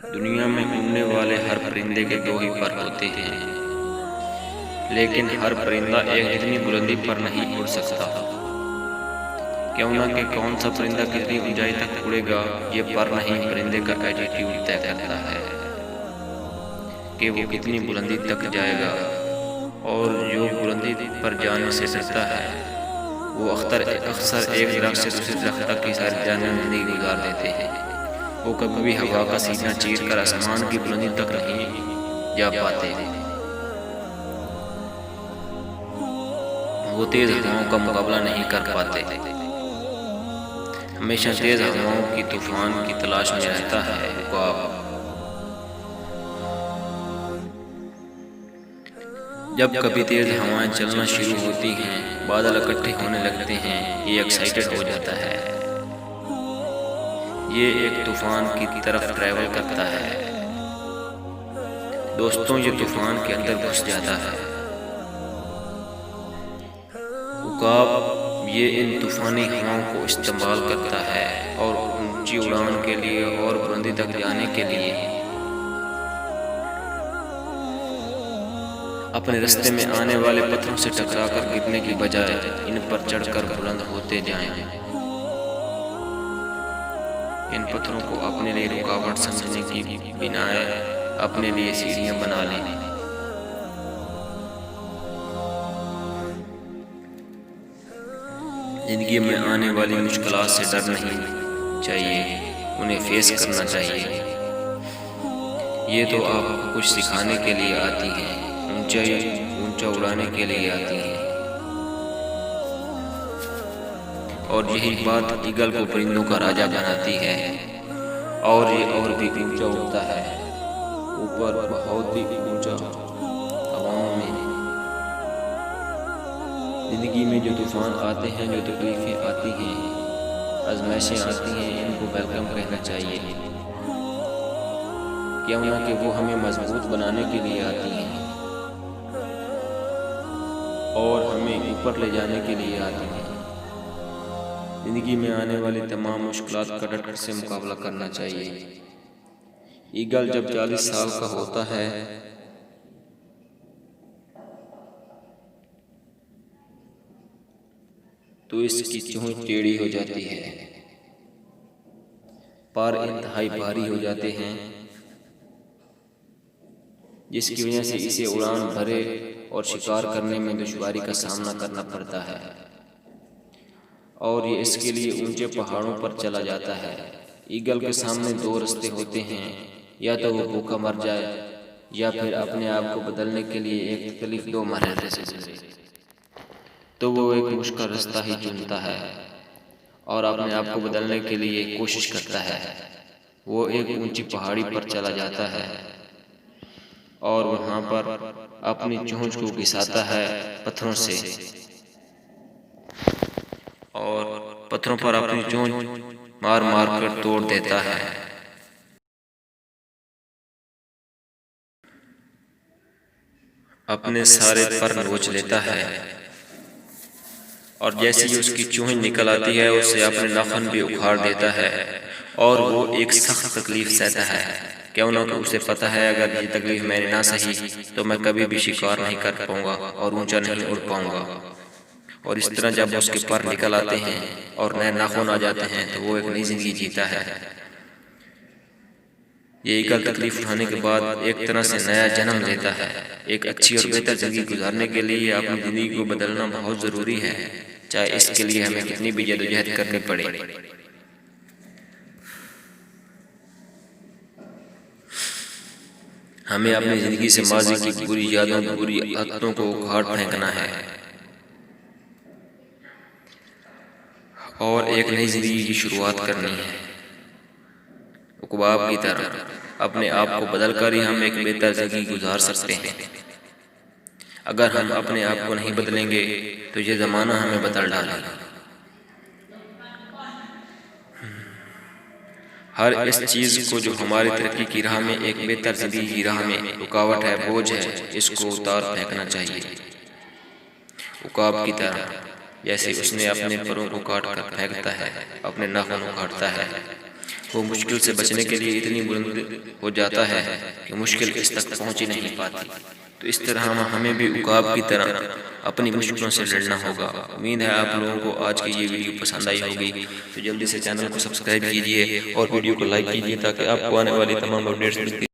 दुनिया में उड़ने वाले हर परिंदे के दो ही पर होते हैं, लेकिन हर परिंदा एक जितनी बुलंदी पर नहीं उड़ सकता। क्यों ना कि कौन सा परिंदा कितनी ऊंचाई तक उड़ेगा, ये पर नहीं परिंदे का एटीट्यूड तय करता है कि वो कितनी बुलंदी तक जाएगा। और जो बुलंदी पर जाने से डरता है वो अक्सर एक दरख्त से दूसरे दरख्त तक की सारी जान जिंदगी गुजार देते हैं। वो कभी भी हवा का सीना चीर कर आसमान की बुलंदी तक नहीं जा पाते। वो तेज हवाओं का मुकाबला नहीं कर पाते, हमेशा तेज हवाओं की तूफान की तलाश में रहता है उकाब। जब कभी तेज हवाएं चलना शुरू होती हैं, बादल इकट्ठे होने लगते हैं, ये एक्साइटेड हो जाता है। ये एक तूफान की तरफ ट्रैवल करता है। दोस्तों, ये तूफान के अंदर घुस जाता है। उकाब ये इन तूफानी हवाओं को इस्तेमाल करता है और ऊंची उड़ान के लिए और बुलंदी तक जाने के लिए अपने रास्ते में आने वाले पत्थरों से टकराकर गिरने की बजाय इन पर चढ़कर बुलंद होते जाएं। इन पत्थरों को अपने लिए रुकावट समझने की बिनाए अपने लिए सीढ़ियां बना लें। जिंदगी में आने वाली मुश्किलात से डर नहीं चाहिए, उन्हें फेस करना चाहिए। ये तो आपको कुछ सिखाने के लिए आती हैं, ऊंचा उड़ाने के लिए आती हैं। और यही बात ईगल को परिंदों का राजा बनाती है। और ये और भी ऊंचा उड़ता है, ऊपर बहुत ही ऊंचा हवाओं में। जिंदगी में जो तूफान आते हैं, जो तकलीफें आती हैं, आजमाइशें आती हैं, इनको वेलकम कहना चाहिए। क्यों ना कि वो हमें मजबूत बनाने के लिए आती हैं और हमें ऊपर ले जाने के लिए आती हैं। जिंदगी में आने वाली तमाम मुश्किलात का डट से मुकाबला करना चाहिए। ईगल जब 40 साल का होता है तो इसकी चोंच टेढ़ी हो जाती है, पर इंतहाई भारी हो जाते हैं, जिसकी वजह से इसे उड़ान भरे और शिकार करने में दुश्वारी का सामना करना पड़ता है। और ये इसके लिए ऊंचे पहाड़ों पर चला जाता है। ईगल के सामने दो रास्ते होते हैं, या तो वो भूखा मर जाए या फिर अपने आप को बदलने के लिए एक तकलीफ दो मरहले से गुजरे। तो वो एक मुश्किल रास्ता ही चुनता है और अपने आप को बदलने के लिए कोशिश करता है। वो एक ऊंची पहाड़ी पर चला जाता है और वहां पर अपनी चोंच को घिसाता है पत्थरों से, और पत्थरों पर अपनी चोंच मार मार कर तोड़ देता है। अपने सारे पर नोच लेता है और जैसे ही उसकी चोंच निकल आती है, उसे अपने नाखून भी उखाड़ देता है और वो एक सख्त तकलीफ सहता है। क्यों ना कि उसे पता है अगर ये तकलीफ मैंने ना सही तो मैं कभी भी शिकार नहीं कर पाऊंगा और ऊंचा नहीं उड़ पाऊंगा। और इस तरह जब उसके पर निकल आते हैं और नए नाखून आ जाते हैं तो वो एक नई जिंदगी जीता है। ये ईगल तकलीफ उठाने के बाद एक तरह से नया जन्म लेता है। एक अच्छी और बेहतर जिंदगी गुजारने के लिए अपनी जिंदगी को बदलना बहुत जरूरी है, चाहे इसके लिए हमें कितनी भी जद्दोजहद करनी पड़े। हमें अपनी जिंदगी से माजी की बुरी यादों, बुरी आदतों को उखाड़ फेंकना है और एक नई जिंदगी की शुरुआत करनी है। उकबाब की तरह अपने आप को बदलकर ही हम एक बेहतर जिंदगी गुजार सकते हैं। अगर हम अपने आप को नहीं बदलेंगे तो ये ज़माना हमें बदल डालेगा। हर इस चीज़ को जो हमारी तरक्की की राह में, एक बेहतर जिंदगी की राह में रुकावट है, बोझ है, इसको उतार फेंकना चाहिए। उकाब की तरह जैसे उसने अपने परों को काट कर फेंकता है, अपने नाखून उखाड़ता है, वो मुश्किल से बचने के लिए इतनी बुलंद हो जाता है कि मुश्किल इस तक पहुंच ही नहीं पाती। तो इस तरह हमें भी उकाब की तरह अपनी मुश्किलों से लड़ना होगा। उम्मीद है आप लोगों को आज की ये वीडियो पसंद आई होगी। तो जल्दी से चैनल को सब्सक्राइब कीजिए और वीडियो को लाइक कीजिए ताकि आपको आने वाली तमाम अपडेट्स मिलती